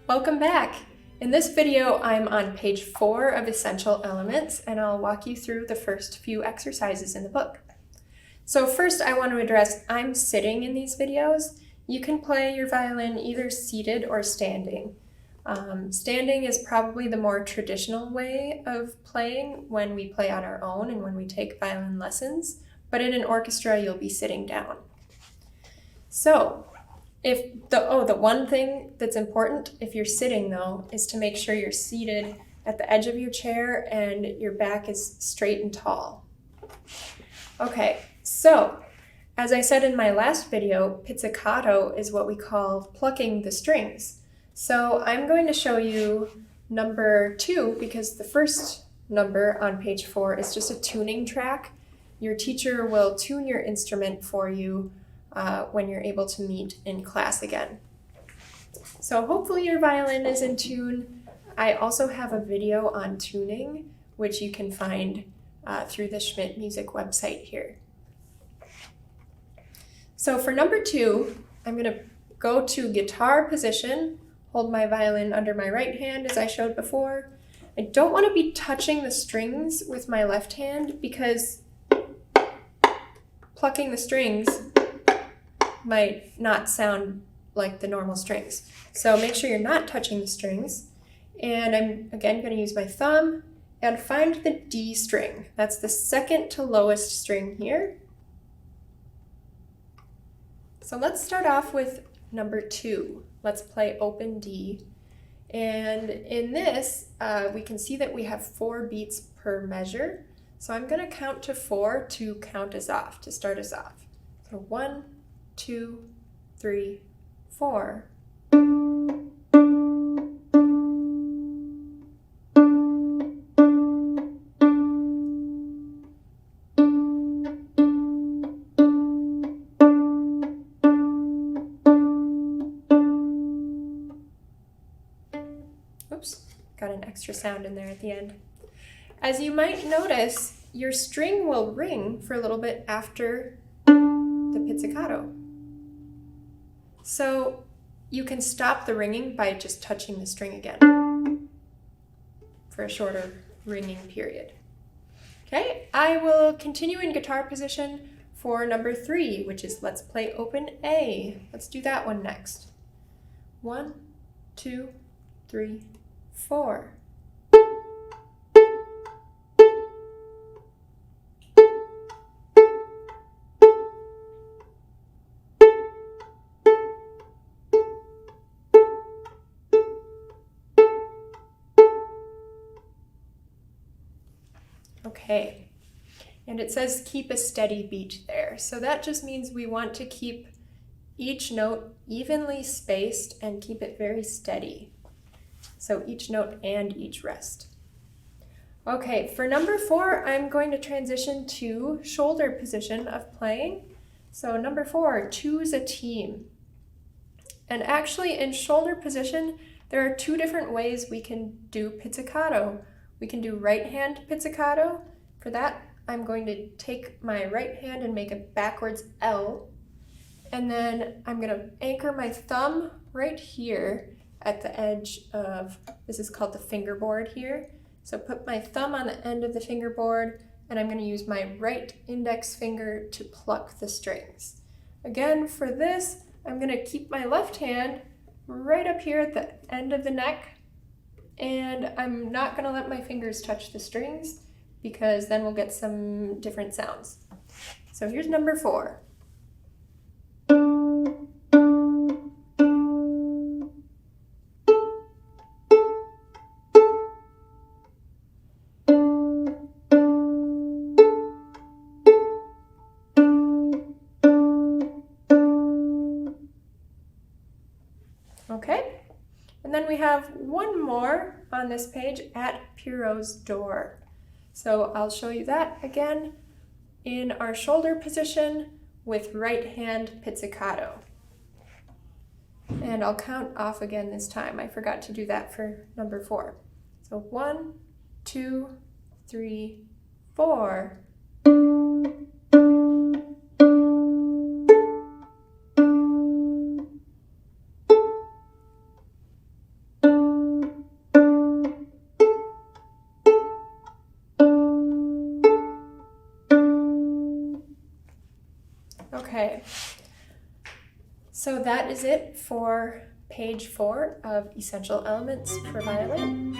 Welcome back! In this video, I'm on page 4 of Essential Elements, and I'll walk you through the first few exercises in the book. So first, I want to address I'm sitting in these videos. You can play your violin either seated or standing. Standing is probably the more traditional way of playing when we play on our own and when we take violin lessons, but in an orchestra, you'll be sitting down. So, the one thing that's important if you're sitting though is to make sure you're seated at the edge of your chair and your back is straight and tall. Okay, so as I said in my last video, pizzicato is what we call plucking the strings. So I'm going to show you number 2 because the first number on page 4 is just a tuning track. Your teacher will tune your instrument for you when you're able to meet in class again. So hopefully your violin is in tune. I also have a video on tuning, which you can find through the Schmitt music website here. So for number 2, I'm going to go to guitar position, hold my violin under my right hand as I showed before. I don't want to be touching the strings with my left hand because plucking the strings might not sound like the normal strings. So make sure you're not touching the strings. And I'm again going to use my thumb and find the D string. That's the second to lowest string here. So let's start off with number 2. Let's play open D. And in this, we can see that we have 4 beats per measure. So I'm going to count to 4 to count us off, to start us off. So 1, 2, 3, 4. Oops, got an extra sound in there at the end. As you might notice, your string will ring for a little bit after the pizzicato. So you can stop the ringing by just touching the string again for a shorter ringing period. Okay, I will continue in guitar position for number 3, which is let's play open A. Let's do that one next. 1, 2, 3, 4. Okay, and it says keep a steady beat there. So that just means we want to keep each note evenly spaced and keep it very steady. So each note and each rest. Okay, for number 4, I'm going to transition to shoulder position of playing. So number 4, choose a team. And actually in shoulder position, there are 2 different ways we can do pizzicato. We can do right hand pizzicato. For that, I'm going to take my right hand and make a backwards L. And then I'm going to anchor my thumb right here at the edge of, this is called the fingerboard here. So put my thumb on the end of the fingerboard, and I'm going to use my right index finger to pluck the strings. Again, for this, I'm going to keep my left hand right up here at the end of the neck, and I'm not going to let my fingers touch the strings because then we'll get some different sounds. So here's number 4. Okay, and then we have one more on this page, at Pierrot's door. So I'll show you that again in our shoulder position with right hand pizzicato. And I'll count off again this time. I forgot to do that for number 4. So 1, 2, 3, 4. Okay, so that is it for page 4 of Essential Elements for Violin.